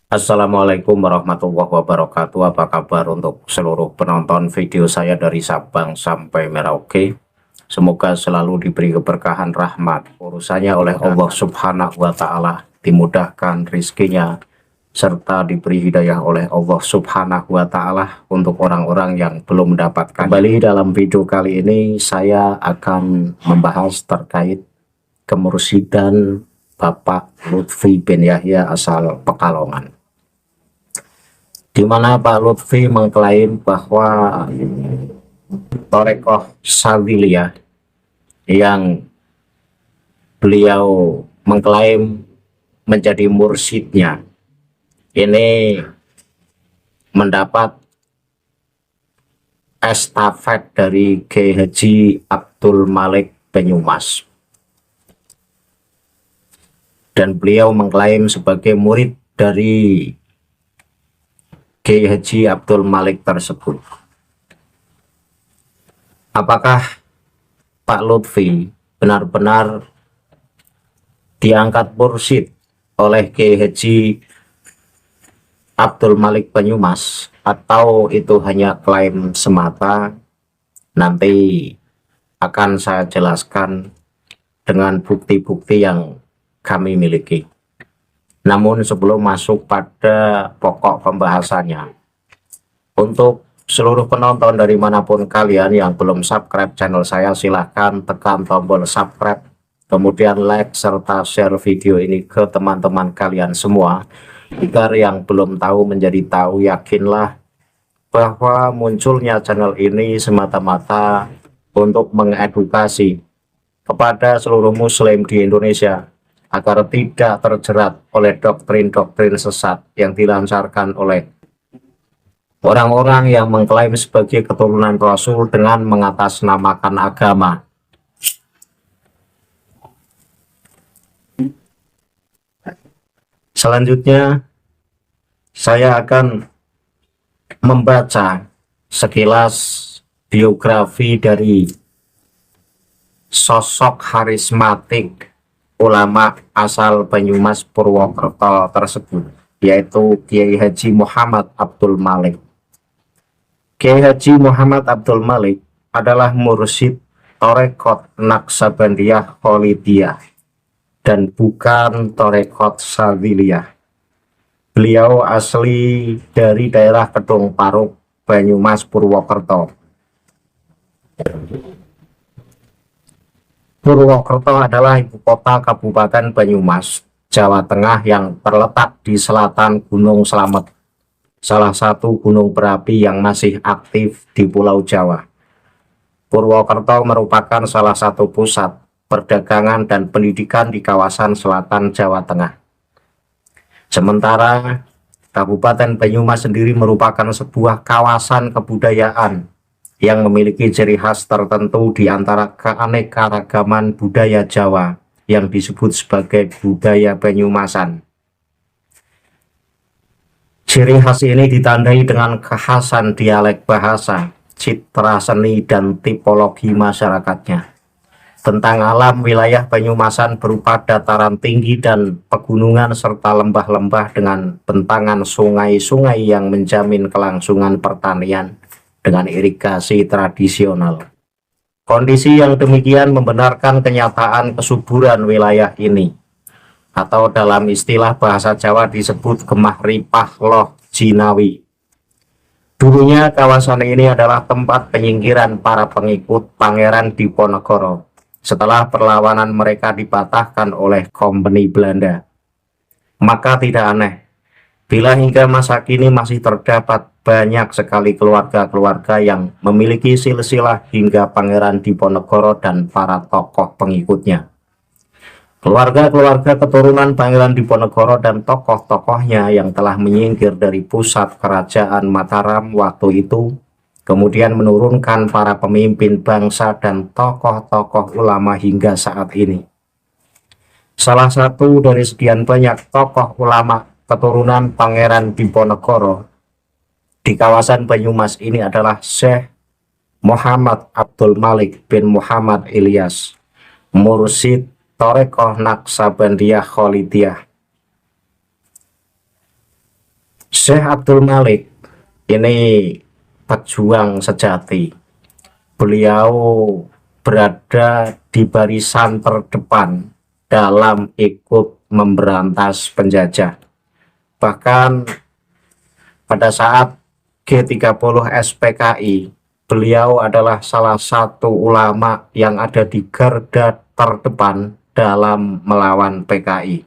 Assalamualaikum warahmatullahi wabarakatuh. Apa kabar untuk seluruh penonton video saya dari Sabang sampai Merauke? Semoga selalu diberi keberkahan rahmat urusannya oleh Allah Subhanahu wa Ta'ala, dimudahkan rizkinya, serta diberi hidayah oleh Allah Subhanahu wa Ta'ala untuk orang-orang yang belum mendapatkan. Kembali dalam video kali ini, saya akan membahas terkait kemursidan Bapak Lutfi bin Yahya asal Pekalongan, di mana Pak Lutfi mengklaim bahwa Torekoh Sadziliyah yang beliau mengklaim menjadi mursyidnya ini mendapat estafet dari Kiai Haji Abdul Malik Banyumas, dan beliau mengklaim sebagai murid dari Kiai Haji Abdul Malik tersebut. Apakah Pak Lutfi benar-benar diangkat mursyid oleh Kiai Haji Abdul Malik Banyumas, atau itu hanya klaim semata? Nanti akan saya jelaskan dengan bukti-bukti yang kami miliki. Namun sebelum masuk pada pokok pembahasannya, untuk seluruh penonton dari manapun kalian yang belum subscribe channel saya, silahkan tekan tombol subscribe, kemudian like serta share video ini ke teman-teman kalian semua, agar yang belum tahu menjadi tahu. Yakinlah bahwa munculnya channel ini semata-mata untuk mengedukasi kepada seluruh muslim di Indonesia agar tidak terjerat oleh doktrin-doktrin sesat yang dilancarkan oleh orang-orang yang mengklaim sebagai keturunan Rasul dengan mengatasnamakan agama. Selanjutnya, saya akan membaca sekilas biografi dari sosok karismatik ulama asal Banyumas Purwokerto tersebut, yaitu Kiai Haji Muhammad Abdul Malik. Kiai Haji Muhammad Abdul Malik adalah mursyid Torekot Naksabandiyah Kholidiyah dan bukan Torekot Sadziliyah. Beliau asli dari daerah Kedung Paruk, Banyumas, Purwokerto. Purwokerto adalah ibu kota Kabupaten Banyumas, Jawa Tengah, yang terletak di selatan Gunung Slamet, salah satu gunung berapi yang masih aktif di Pulau Jawa. Purwokerto merupakan salah satu pusat perdagangan dan pendidikan di kawasan selatan Jawa Tengah. Sementara Kabupaten Banyumas sendiri merupakan sebuah kawasan kebudayaan yang memiliki ciri khas tertentu di antara keanekaragaman budaya Jawa yang disebut sebagai budaya Banyumasan. Ciri khas ini ditandai dengan kekhasan dialek bahasa, citra seni, dan tipologi masyarakatnya. Tentang alam, wilayah Banyumasan berupa dataran tinggi dan pegunungan serta lembah-lembah dengan bentangan sungai-sungai yang menjamin kelangsungan pertanian dengan irigasi tradisional. Kondisi yang demikian membenarkan kenyataan kesuburan wilayah ini, atau dalam istilah bahasa Jawa disebut Gemah Ripah Loh Jinawi. Dulunya kawasan ini adalah tempat penyingkiran para pengikut Pangeran Diponegoro setelah perlawanan mereka dipatahkan oleh Kompeni Belanda. Maka tidak aneh bila hingga masa kini masih terdapat banyak sekali keluarga-keluarga yang memiliki silsilah hingga Pangeran Diponegoro dan para tokoh pengikutnya. Keluarga-keluarga keturunan Pangeran Diponegoro dan tokoh-tokohnya yang telah menyingkir dari pusat kerajaan Mataram waktu itu, kemudian menurunkan para pemimpin bangsa dan tokoh-tokoh ulama hingga saat ini. Salah satu dari sekian banyak tokoh ulama keturunan Pangeran Diponegoro di kawasan Banyumas ini adalah Syekh Muhammad Abdul Malik bin Muhammad Ilyas, mursyid Torekoh Naksabandiyah Kholidiyah, Syekh Abdul Malik ini pejuang sejati. Beliau berada di barisan terdepan dalam ikut memberantas penjajah. Bahkan pada saat G30 SPKI, beliau adalah salah satu ulama yang ada di garda terdepan dalam melawan PKI.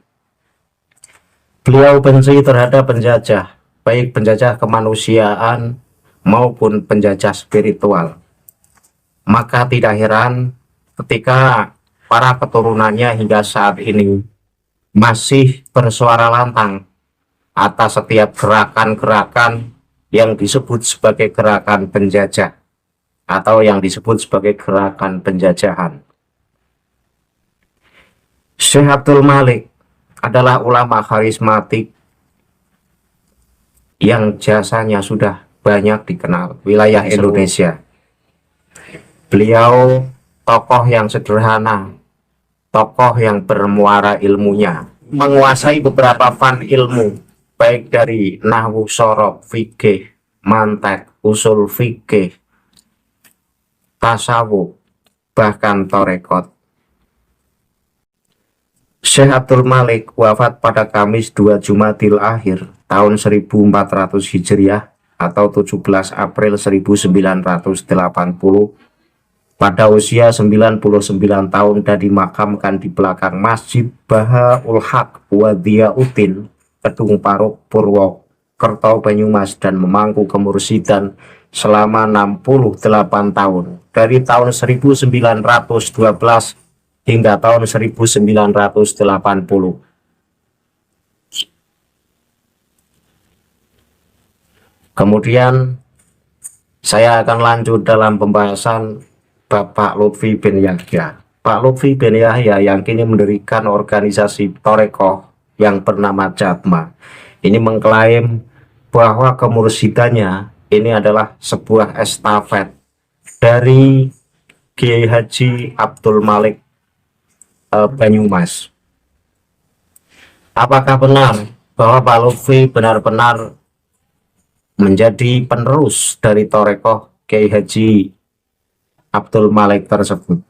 Beliau benci terhadap penjajah, baik penjajah kemanusiaan maupun penjajah spiritual. Maka tidak heran ketika para keturunannya hingga saat ini masih bersuara lantang atas setiap gerakan-gerakan yang disebut sebagai gerakan penjajah atau yang disebut sebagai gerakan penjajahan. Syekh Abdul Malik adalah ulama karismatik yang jasanya sudah banyak dikenal wilayah Indonesia. Beliau tokoh yang sederhana, tokoh yang bermuara ilmunya, menguasai beberapa fan ilmu, baik dari nahwu, sorof, fikih, mantek, usul fikih, tasawuf, bahkan torekot. Syekh Abdul Malik wafat pada Kamis 2 Jumadil Akhir tahun 1400 Hijriah atau 17 April 1980 pada usia 99 tahun dan dimakamkan di belakang Masjid Bahaul Haq Wadiyauddin, Kedung Paruk, Purwokerto, Banyumas, dan memangku kemursidan selama 68 tahun dari tahun 1912 hingga tahun 1980. Kemudian saya akan lanjut dalam pembahasan Bapak Lutfi bin Yahya. Pak Lutfi bin Yahya yang kini mendirikan organisasi Torekoh yang bernama Jatma. Ini mengklaim bahwa kemursidannya ini adalah sebuah estafet dari Kiai Haji Abdul Malik Banyumas. Apakah benar bahwa Pak Lutfi benar-benar menjadi penerus dari Torekoh Kiai Haji Abdul Malik tersebut?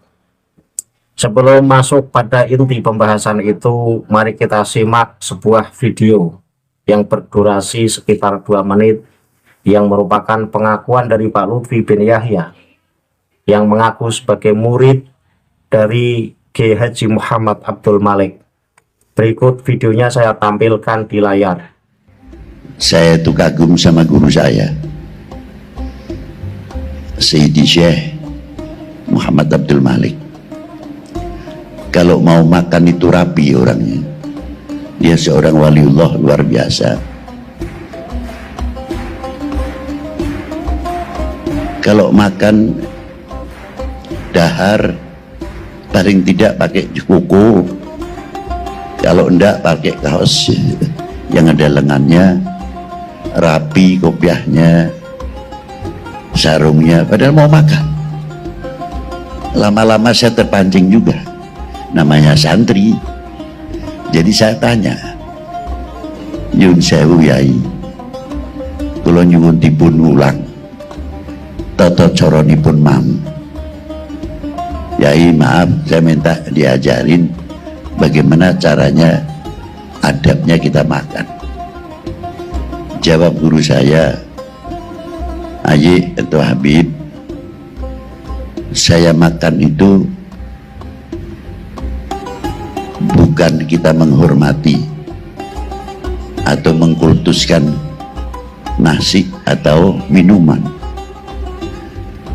Sebelum masuk pada inti pembahasan itu, mari kita simak sebuah video yang berdurasi sekitar 2 menit yang merupakan pengakuan dari Pak Lutfi bin Yahya yang mengaku sebagai murid dari Kiai Haji Muhammad Abdul Malik. Berikut videonya saya tampilkan di layar. Saya tuh kagum sama guru saya, Sayyidi Syekh Muhammad Abdul Malik. Kalau mau makan itu rapi orangnya. Dia seorang waliullah luar biasa. Kalau makan dahar paling tidak pakai kuku, kalau enggak pakai kaos yang ada lengannya, rapi kopiahnya, sarungnya, padahal mau makan. Lama-lama saya terpancing juga, namanya santri. Jadi saya tanya, nyun sewu yai, kula nyuwun dipun ulang tata caranipun mam. Yai maaf, saya minta diajarin bagaimana caranya, adabnya kita makan. Jawab guru saya, Ayi atau Habib, saya makan itu bukan kita menghormati atau mengkultuskan nasi atau minuman.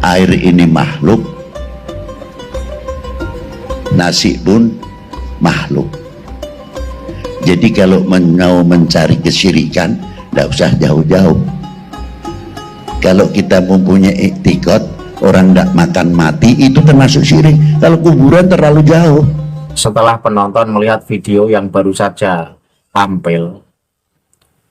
Air ini makhluk, nasi pun makhluk. Jadi kalau mau mencari kesyirikan, tidak usah jauh-jauh. Kalau kita mempunyai iktikad orang tidak makan mati, itu termasuk syirik. Kalau kuburan terlalu jauh. Setelah penonton melihat video yang baru saja tampil,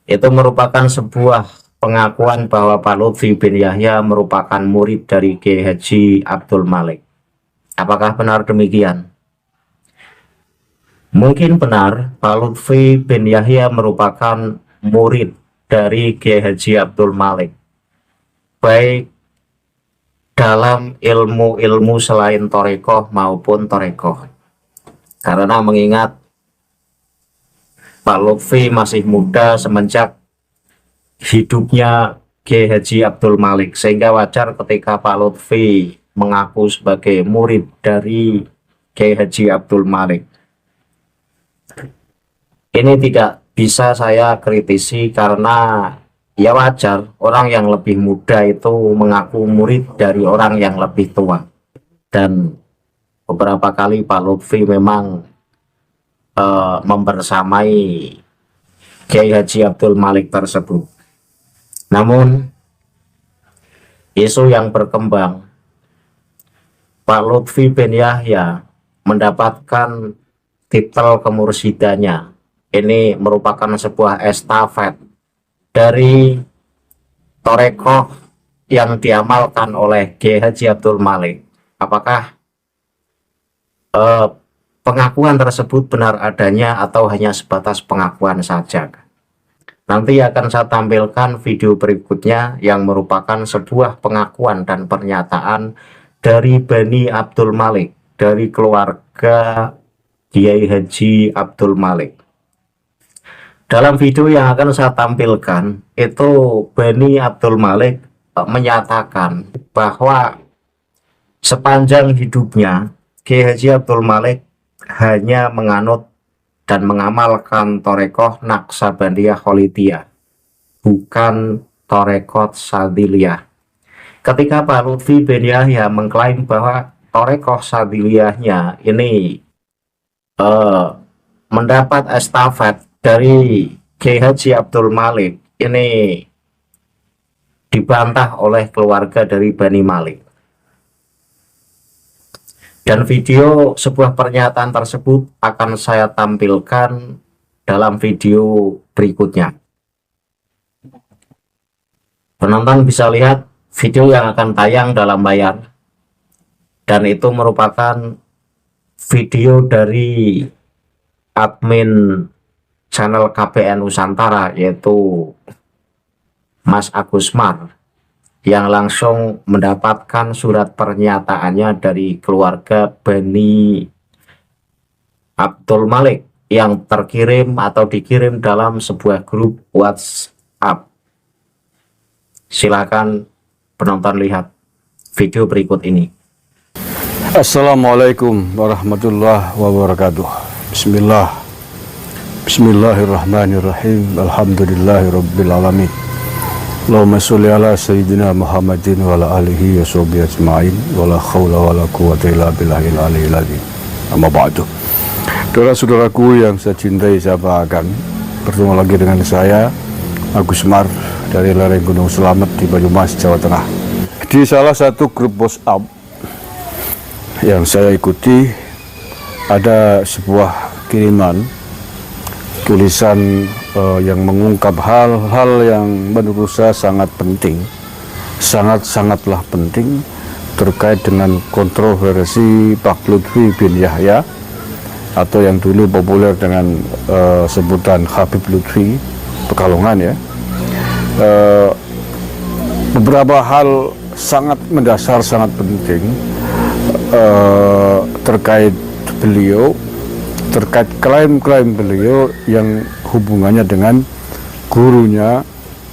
itu merupakan sebuah pengakuan bahwa Pak Lutfi bin Yahya merupakan murid dari Kiai Haji Abdul Malik. Apakah benar demikian? Mungkin benar Pak Lutfi bin Yahya merupakan murid dari Kiai Haji Abdul Malik, baik dalam ilmu-ilmu selain torekoh maupun torekoh. Karena mengingat Pak Lutfi masih muda semenjak hidupnya Kiai Haji Abdul Malik, sehingga wajar ketika Pak Lutfi mengaku sebagai murid dari Kiai Haji Abdul Malik. Ini tidak bisa saya kritisi karena ya wajar orang yang lebih muda itu mengaku murid dari orang yang lebih tua. Dan beberapa kali Pak Lutfi memang membersamai Kiai Haji Abdul Malik tersebut. Namun isu yang berkembang, Pak Lutfi bin Yahya mendapatkan titel kemursidannya. Ini merupakan sebuah estafet dari torekoh yang diamalkan oleh Kiai Haji Abdul Malik. Apakah pengakuan tersebut benar adanya atau hanya sebatas pengakuan saja? Nanti akan saya tampilkan video berikutnya yang merupakan sebuah pengakuan dan pernyataan dari Bani Abdul Malik, dari keluarga Kiai Haji Abdul Malik. Dalam video yang akan saya tampilkan itu Bani Abdul Malik menyatakan bahwa sepanjang hidupnya Kiai Haji Abdul Malik hanya menganut dan mengamalkan torekoh Naqsabandiyah Kholidiyah, bukan torekot Sadiliyah. Ketika Pak Lutfi bin Yahya mengklaim bahwa torekoh Sadiliyahnya ini mendapat estafet dari Kiai Haji Abdul Malik, ini dibantah oleh keluarga dari Bani Malik. Dan video sebuah pernyataan tersebut akan saya tampilkan dalam video berikutnya. Penonton bisa lihat video yang akan tayang dalam layar, dan itu merupakan video dari admin channel KPN Nusantara, yaitu Mas Agus Mar, yang langsung mendapatkan surat pernyataannya dari keluarga Bani Abdul Malik yang terkirim atau dikirim dalam sebuah grup WhatsApp. Silakan penonton lihat video berikut ini. Assalamualaikum warahmatullahi wabarakatuh. Bismillahirrahmanirrahim. Alhamdulillahirabbil alamin. Allahumma sholli ala sayyidina Muhammadin wa ala alihi wa sahbihi ajma'in wa la haula wa la quwwata illa billahil aliyyil azim. Amma ba'du. Saudara-saudaraku yang saya cintai, saya banggakan, bertemu lagi dengan saya Agus Mar dari lereng Gunung Selamet di Banyumas, Jawa Tengah. Di salah satu grup WhatsApp yang saya ikuti ada sebuah kiriman tulisan yang mengungkap hal-hal yang menurut saya sangat penting, sangatlah penting terkait dengan kontroversi Pak Lutfi bin Yahya atau yang dulu populer dengan sebutan Habib Lutfi Pekalongan ya. Beberapa hal sangat mendasar, sangat penting terkait beliau, terkait klaim-klaim beliau yang hubungannya dengan gurunya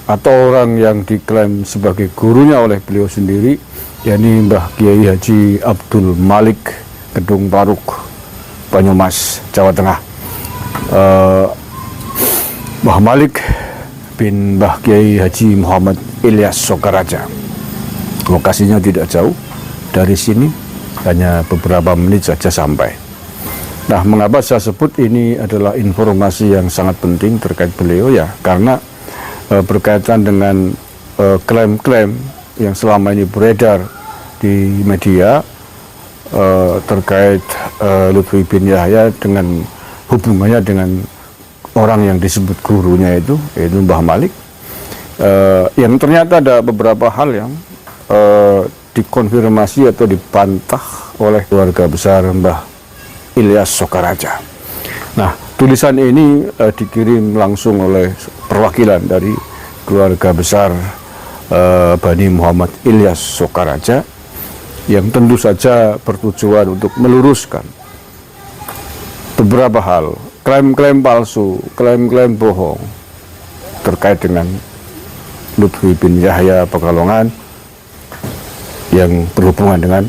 atau orang yang diklaim sebagai gurunya oleh beliau sendiri, yakni Mbah Kiai Haji Abdul Malik Kedung Paruk, Banyumas, Jawa Tengah. Mbah Malik bin Mbah Kiai Haji Muhammad Ilyas Sokaraja. Lokasinya tidak jauh dari sini, hanya beberapa menit saja sampai. Nah, mengapa saya sebut ini adalah informasi yang sangat penting terkait beliau ya? Karena berkaitan dengan klaim-klaim yang selama ini beredar di media terkait Lutfi bin Yahya dengan hubungannya dengan orang yang disebut gurunya itu, yaitu Mbah Malik, yang ternyata ada beberapa hal yang dikonfirmasi atau dibantah oleh keluarga besar Mbah Ilyas Sokaraja. Nah, tulisan ini dikirim langsung oleh perwakilan dari keluarga besar Bani Muhammad Ilyas Sokaraja, yang tentu saja bertujuan untuk meluruskan beberapa hal, klaim-klaim palsu, klaim-klaim bohong terkait dengan Lutfi bin Yahya Pekalongan yang berhubungan dengan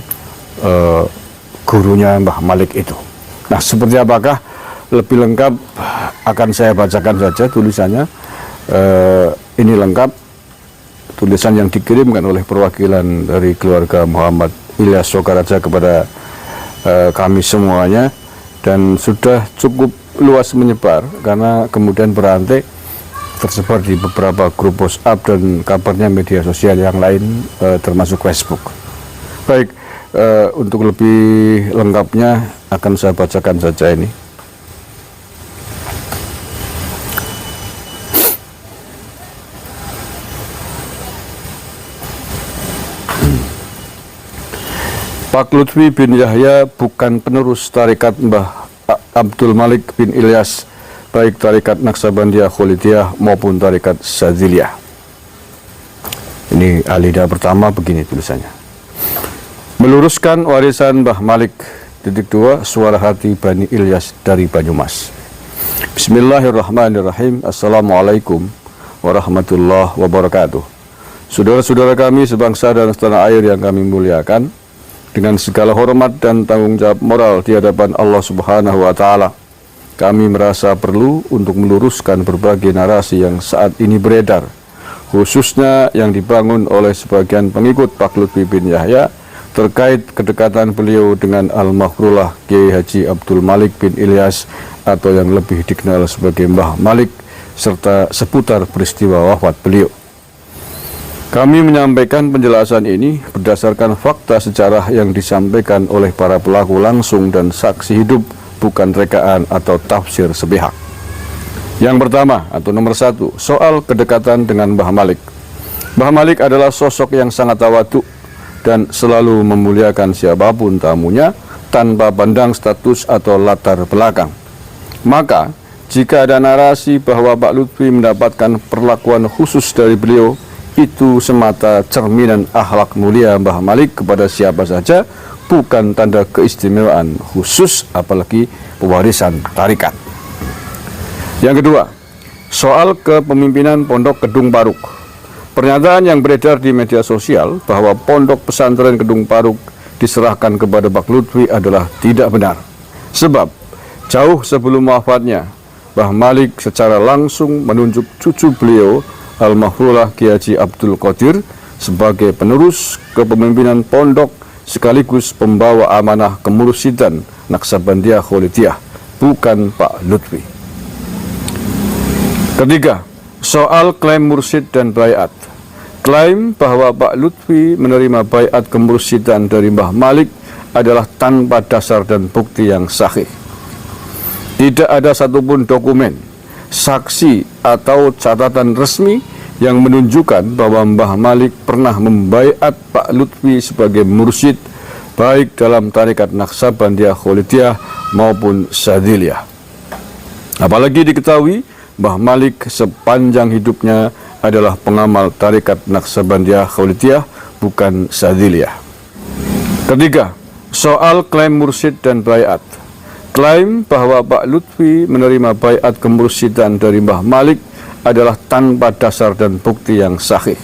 gurunya Mbah Malik itu. Nah, seperti apakah lebih lengkap akan saya bacakan saja tulisannya. Ini lengkap tulisan yang dikirimkan oleh perwakilan dari keluarga Muhammad Ilyas Sokaraja kepada kami semuanya, dan sudah cukup luas menyebar karena kemudian berantai tersebar di beberapa grup WhatsApp dan kabarnya media sosial yang lain, termasuk Facebook. Baik, untuk lebih lengkapnya akan saya bacakan saja ini. Pak Lutfi bin Yahya bukan penerus tarekat Mbah Abdul Malik bin Ilyas, baik tarekat Naksabandiyah Kholidiyah maupun tarekat Sadziliyah. Ini alida pertama, begini tulisannya. Meluruskan warisan Mbah Malik, _2, suara hati Bani Ilyas dari Banyumas. Bismillahirrahmanirrahim. Assalamualaikum warahmatullahi wabarakatuh. Saudara-saudara kami sebangsa dan setanah air yang kami muliakan, dengan segala hormat dan tanggung jawab moral di hadapan Allah Subhanahu wa Ta'ala, kami merasa perlu untuk meluruskan berbagai narasi yang saat ini beredar, khususnya yang dibangun oleh sebagian pengikut Pak Lutfi bin Yahya terkait kedekatan beliau dengan Al-Makhrullah Kiai Haji Abdul Malik bin Ilyas atau yang lebih dikenal sebagai Mbah Malik, serta seputar peristiwa wafat beliau. Kami menyampaikan penjelasan ini berdasarkan fakta sejarah yang disampaikan oleh para pelaku langsung dan saksi hidup, bukan rekaan atau tafsir sepihak. Yang pertama atau nomor 1, soal kedekatan dengan Mbah Malik. Mbah Malik adalah sosok yang sangat tawadhu dan selalu memuliakan siapapun tamunya tanpa pandang status atau latar belakang. Maka, jika ada narasi bahwa Pak Lutfi mendapatkan perlakuan khusus dari beliau, itu semata cerminan akhlak mulia Mbah Malik kepada siapa saja, bukan tanda keistimewaan khusus apalagi pewarisan tarikat. Yang kedua, soal kepemimpinan Pondok Kedung Paruk. Pernyataan yang beredar di media sosial bahwa Pondok Pesantren Kedung Paruk diserahkan kepada Pak Lutfi adalah tidak benar. Sebab jauh sebelum wafatnya, Mbah Malik secara langsung menunjuk cucu beliau Al-Makhrullah Kiai Haji Abdul Qadir sebagai penerus kepemimpinan pondok sekaligus pembawa amanah kemursidan Naksabandiyah Kholidiyah, bukan Pak Lutfi. Ketiga, soal klaim mursid dan baiat. Klaim bahwa Pak Lutfi menerima baiat kemursidan dari Mbah Malik adalah tanpa dasar dan bukti yang sahih. Tidak ada satupun dokumen, saksi atau catatan resmi yang menunjukkan bahwa Mbah Malik pernah membaiat Pak Lutfi sebagai mursyid baik dalam tarekat Naksabandiyah Kholidiyah maupun Sadziliyah. Apalagi diketahui Mbah Malik sepanjang hidupnya adalah pengamal tarekat Naksabandiyah Kholidiyah, bukan Sadziliyah. Ketiga, soal klaim mursyid dan baiat. Klaim bahwa Pak Lutfi menerima baiat kemursidan dari Mbah Malik adalah tanpa dasar dan bukti yang sahih.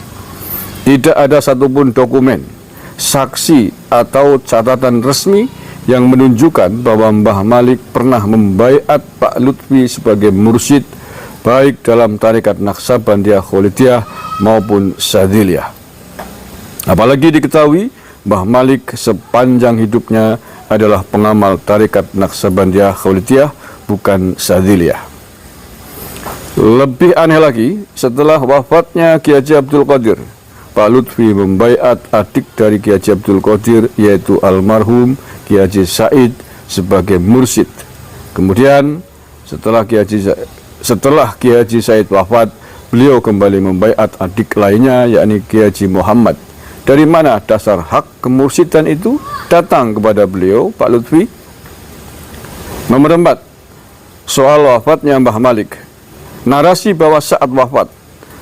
Tidak ada satupun dokumen, saksi atau catatan resmi yang menunjukkan bahwa Mbah Malik pernah membaiat Pak Lutfi sebagai mursyid baik dalam tarekat Naksabandiyah Kholidiyah maupun Sadziliyah. Apalagi diketahui Mbah Malik sepanjang hidupnya adalah pengamal tarekat Naksabandiyah Kholidiyah, bukan Sadziliyah. Lebih aneh lagi, setelah wafatnya Kiai Haji Abdul Qadir, Pak Lutfi membaiat adik dari Kiai Haji Abdul Qadir, yaitu almarhum Kiai Haji Said, sebagai mursyid. Kemudian setelah Kiai Haji Said wafat, beliau kembali membaiat adik lainnya, yakni Kiai Haji Muhammad. Dari mana dasar hak kemursidan itu datang kepada beliau, Pak Lutfi? Nomor 4, soal wafatnya Mbah Malik. Narasi bahwa saat wafat,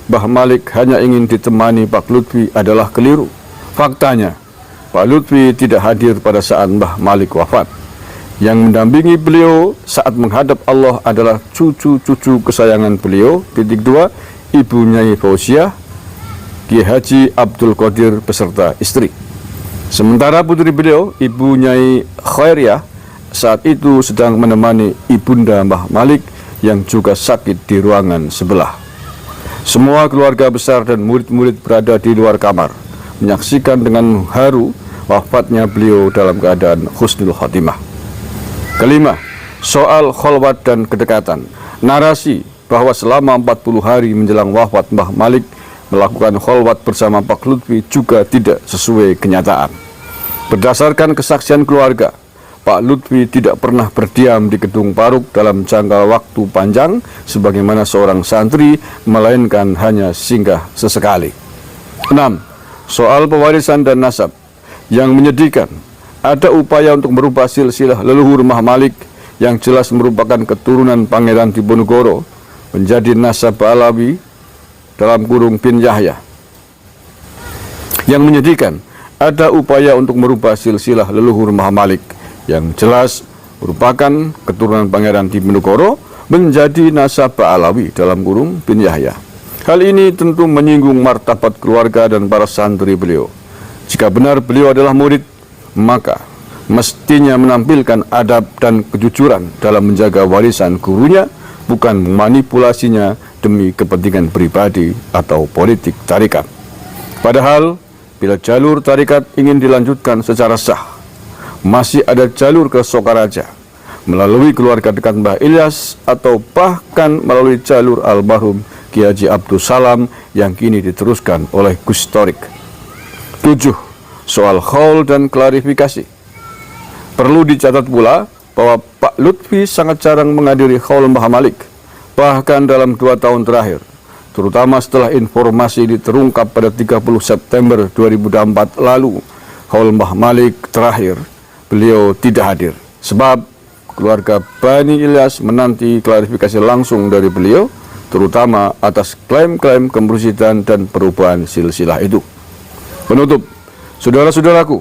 Mbah Malik hanya ingin ditemani Pak Lutfi adalah keliru. Faktanya, Pak Lutfi tidak hadir pada saat Mbah Malik wafat. Yang mendampingi beliau saat menghadap Allah adalah cucu-cucu kesayangan beliau. Titik 2, Ibu Nyai Fauziah, Kiai Haji Abdul Qadir beserta istri. Sementara putri beliau, Ibu Nyai Khairiyah, saat itu sedang menemani ibunda Mbah Malik yang juga sakit di ruangan sebelah. Semua keluarga besar dan murid-murid berada di luar kamar, menyaksikan dengan haru wafatnya beliau dalam keadaan husnul khatimah. Kelima, soal kholwat dan kedekatan. Narasi bahwa selama 40 hari menjelang wafat Mbah Malik melakukan kholwat bersama Pak Lutfi juga tidak sesuai kenyataan. Berdasarkan kesaksian keluarga, Pak Lutfi tidak pernah berdiam di Gedung Paruk dalam jangka waktu panjang sebagaimana seorang santri, melainkan hanya singgah sesekali. 6. Soal pewarisan dan nasab. Yang menyedihkan, ada upaya untuk merubah silsilah leluhur Mbah Malik yang jelas merupakan keturunan Pangeran Diponegoro menjadi nasab Alawi dalam kurung bin Yahya. Yang menyedihkan, ada upaya untuk merubah silsilah leluhur Mbah Malik yang jelas merupakan keturunan Pangeran Diponegoro menjadi nasab Alawi dalam kurung bin Yahya. Hal ini tentu menyinggung martabat keluarga dan para santri beliau. Jika benar beliau adalah murid, maka mestinya menampilkan adab dan kejujuran dalam menjaga warisan gurunya, bukan memanipulasinya demi kepentingan pribadi atau politik tarikat. Padahal, bila jalur tarikat ingin dilanjutkan secara sah, masih ada jalur ke Sokaraja, melalui keluarga dekat Mbah Ilyas, atau bahkan melalui jalur almarhum Kiai Haji Abdul Salam yang kini diteruskan oleh Gus Torik. 7. Soal khaul dan klarifikasi. Perlu dicatat pula bahwa Pak Lutfi sangat jarang menghadiri khaul Mbah Malik, bahkan dalam 2 tahun terakhir, terutama setelah informasi terungkap pada 30 September 2004 lalu, khaul Mbah Malik terakhir, beliau tidak hadir. Sebab keluarga Bani Ilyas menanti klarifikasi langsung dari beliau, terutama atas klaim-klaim kemursidan dan perubahan silsilah itu. Penutup, saudara-saudaraku,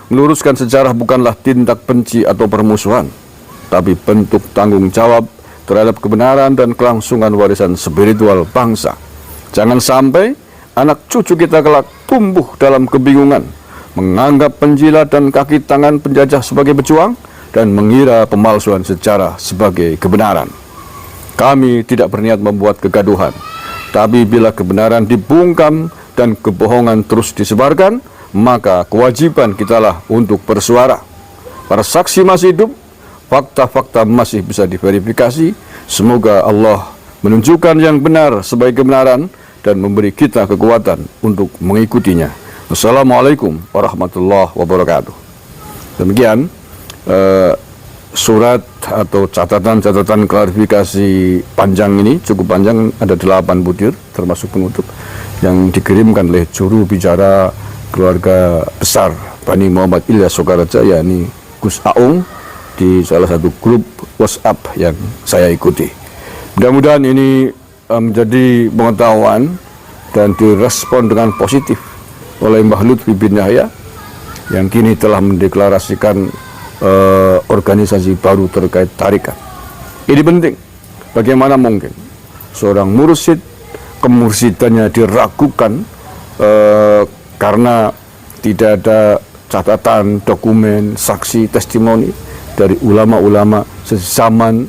meluruskan sejarah bukanlah tindak benci atau permusuhan, tapi bentuk tanggung jawab terhadap kebenaran dan kelangsungan warisan spiritual bangsa. Jangan sampai anak cucu kita kelak tumbuh dalam kebingungan, menganggap penjilat dan kaki tangan penjajah sebagai pejuang, dan mengira pemalsuan sejarah sebagai kebenaran. Kami tidak berniat membuat kegaduhan, tapi bila kebenaran dibungkam dan kebohongan terus disebarkan, maka kewajiban kitalah untuk bersuara. Para saksi masih hidup, fakta-fakta masih bisa diverifikasi. Semoga Allah menunjukkan yang benar sebagai kebenaran dan memberi kita kekuatan untuk mengikutinya. Wassalamualaikum warahmatullahi wabarakatuh. Demikian surat atau catatan-catatan klarifikasi panjang ini, cukup panjang, ada 8 butir termasuk penutup, yang dikirimkan oleh juru bicara keluarga besar Bani Muhammad Ilyas Sokaraja, yakni Gus Aung, di salah satu grup WhatsApp yang saya ikuti. Mudah-mudahan ini menjadi pengetahuan dan direspon dengan positif oleh Mbah Lutfi bin Yahya yang kini telah mendeklarasikan organisasi baru terkait tarikat. Ini penting. Bagaimana mungkin seorang mursyid kemursidannya diragukan karena tidak ada catatan, dokumen, saksi, testimoni dari ulama-ulama sezaman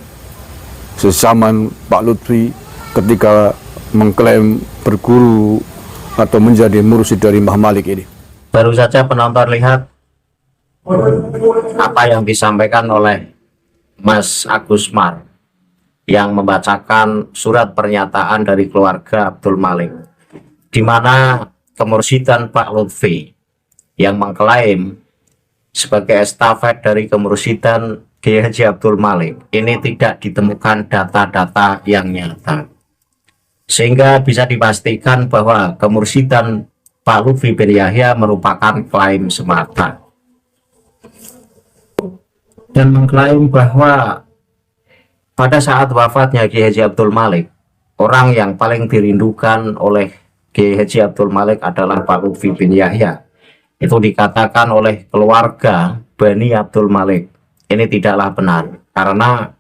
Pak Lutfi ketika mengklaim berguru atau menjadi mursyid dari Mbah Malik ini. Baru saja penonton lihat apa yang disampaikan oleh Mas Agus Mar yang membacakan surat pernyataan dari keluarga Abdul Malik, di mana kemursidan Pak Lutfi yang mengklaim sebagai estafet dari kemursidan Kiai Haji Abdul Malik ini tidak ditemukan data-data yang nyata, sehingga bisa dipastikan bahwa kemursidan Pak Lutfi bin Yahya merupakan klaim semata, dan mengklaim bahwa pada saat wafatnya Kiai Haji Abdul Malik, orang yang paling dirindukan oleh Kiai Haji Abdul Malik adalah Pak Lutfi bin Yahya. Itu dikatakan oleh keluarga Bani Abdul Malik. Ini tidaklah benar, karena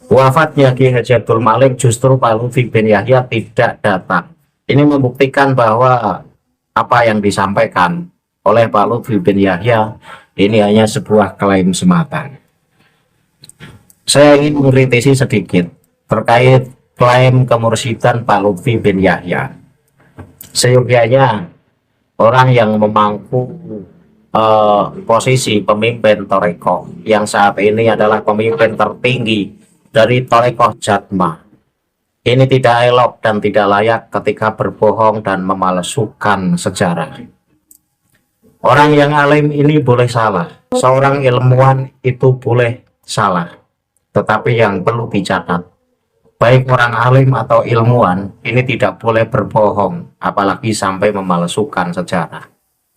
wafatnya Kiai Haji Abdul Malik justru Pak Lutfi bin Yahya tidak datang. Ini membuktikan bahwa apa yang disampaikan oleh Pak Lutfi bin Yahya ini hanya sebuah klaim semata. Saya ingin mengkritisi sedikit terkait klaim kemursidan Pak Lutfi bin Yahya. Seyogyanya orang yang memangku posisi pemimpin Torekoh yang saat ini adalah pemimpin tertinggi dari Torekoh Jatma, ini tidak elok dan tidak layak ketika berbohong dan memalsukan sejarah. Orang yang alim ini boleh salah, seorang ilmuwan itu boleh salah, tetapi yang perlu dicatat, baik orang alim atau ilmuwan ini tidak boleh berbohong, apalagi sampai memalsukan sejarah.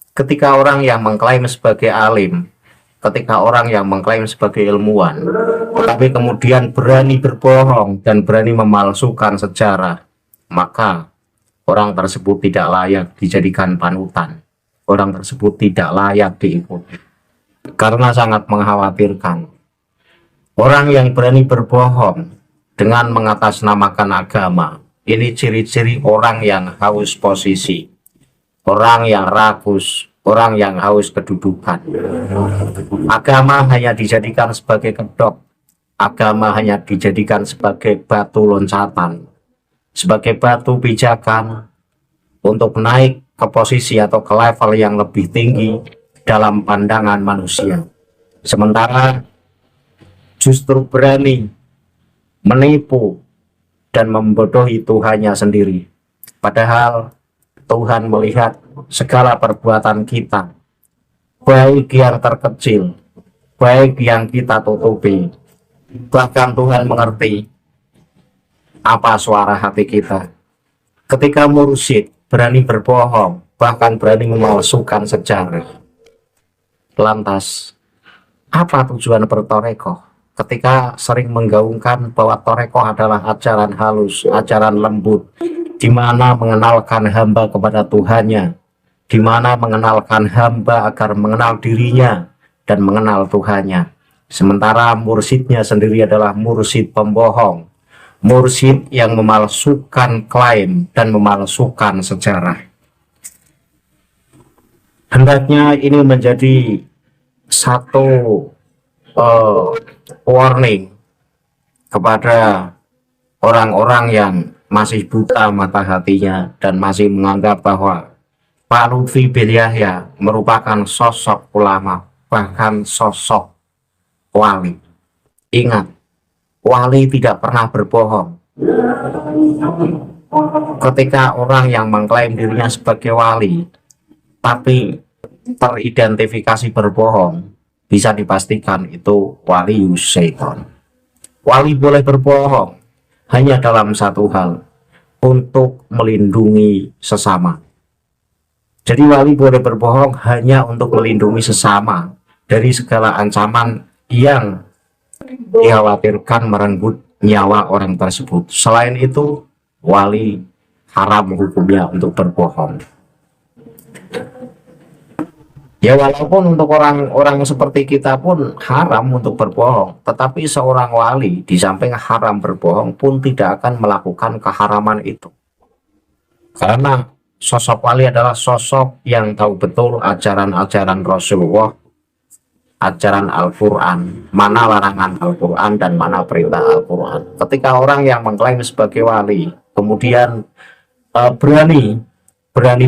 Ketika orang yang mengklaim sebagai alim, ketika orang yang mengklaim sebagai ilmuwan, tetapi kemudian berani berbohong dan berani memalsukan sejarah, maka orang tersebut tidak layak dijadikan panutan. Orang tersebut tidak layak diikuti, karena sangat mengkhawatirkan. Orang yang berani berbohong dengan mengatasnamakan agama, ini ciri-ciri orang yang haus posisi, orang yang rakus, orang yang haus kedudukan. Agama hanya dijadikan sebagai kedok, agama hanya dijadikan sebagai batu loncatan, sebagai batu pijakan untuk naik ke posisi atau ke level yang lebih tinggi dalam pandangan manusia. Sementara justru berani menipu dan membodohi Tuhannya sendiri. Padahal Tuhan melihat segala perbuatan kita, baik yang terkecil, baik yang kita tutupi. Bahkan Tuhan mengerti apa suara hati kita. Ketika mursyid berani berbohong, bahkan berani memalsukan sejarah, lantas apa tujuan bertorekoh ketika sering menggaungkan bahwa torekoh adalah ajaran halus, ajaran lembut, di mana mengenalkan hamba kepada Tuhannya, di mana mengenalkan hamba agar mengenal dirinya dan mengenal Tuhannya. Sementara mursyidnya sendiri adalah mursyid pembohong, mursyid yang memalsukan klaim dan memalsukan sejarah. Hendaknya ini menjadi satu warning kepada orang-orang yang masih buta mata hatinya dan masih menganggap bahwa Pak Lutfi bin Yahya merupakan sosok ulama, bahkan sosok wali. Ingat, wali tidak pernah berbohong. Ketika orang yang mengklaim dirinya sebagai wali tapi teridentifikasi berbohong, bisa dipastikan itu wali syaitan. Wali boleh berbohong hanya dalam satu hal, untuk melindungi sesama. Jadi wali boleh berbohong hanya untuk melindungi sesama dari segala ancaman yang dikhawatirkan merenggut nyawa orang tersebut. Selain itu, wali haram hukumnya untuk berbohong. Ya, walaupun untuk orang-orang seperti kita pun haram untuk berbohong, tetapi seorang wali di samping haram berbohong pun tidak akan melakukan keharaman itu. Karena sosok wali adalah sosok yang tahu betul ajaran-ajaran Rasulullah, ajaran Al-Quran, mana larangan Al-Quran dan mana perintah Al-Quran. Ketika orang yang mengklaim sebagai wali kemudian berani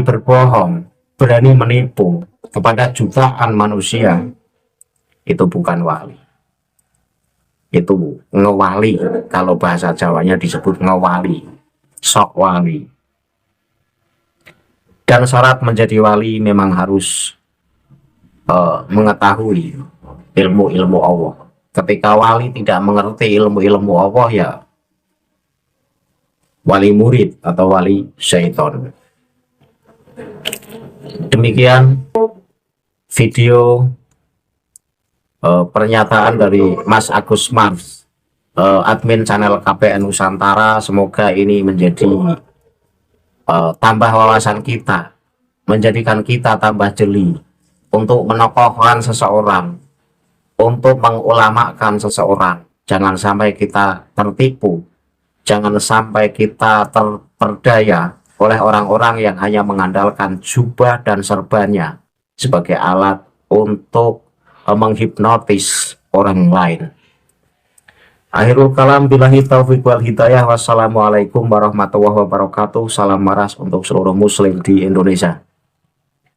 berbohong, berani menipu kepada jutaan manusia, itu bukan wali, itu ngewali. Kalau bahasa Jawanya disebut ngewali, sok wali. Dan syarat menjadi wali memang harus mengetahui ilmu-ilmu Allah. Ketika wali tidak mengerti ilmu-ilmu Allah, ya wali murid atau wali syaitan. Demikian video pernyataan dari Mas Agus Mars admin channel KPN Nusantara. Semoga ini menjadi tambah wawasan kita, menjadikan kita tambah jeli untuk menokohkan seseorang, untuk mengulamakan seseorang. Jangan sampai kita tertipu, jangan sampai kita terperdaya oleh orang-orang yang hanya mengandalkan jubah dan serbannya sebagai alat untuk menghipnotis orang lain. Akhirul kalam, billahi taufiq wal hidayah. Wassalamualaikum warahmatullahi wabarakatuh. Salam maras untuk seluruh muslim di Indonesia.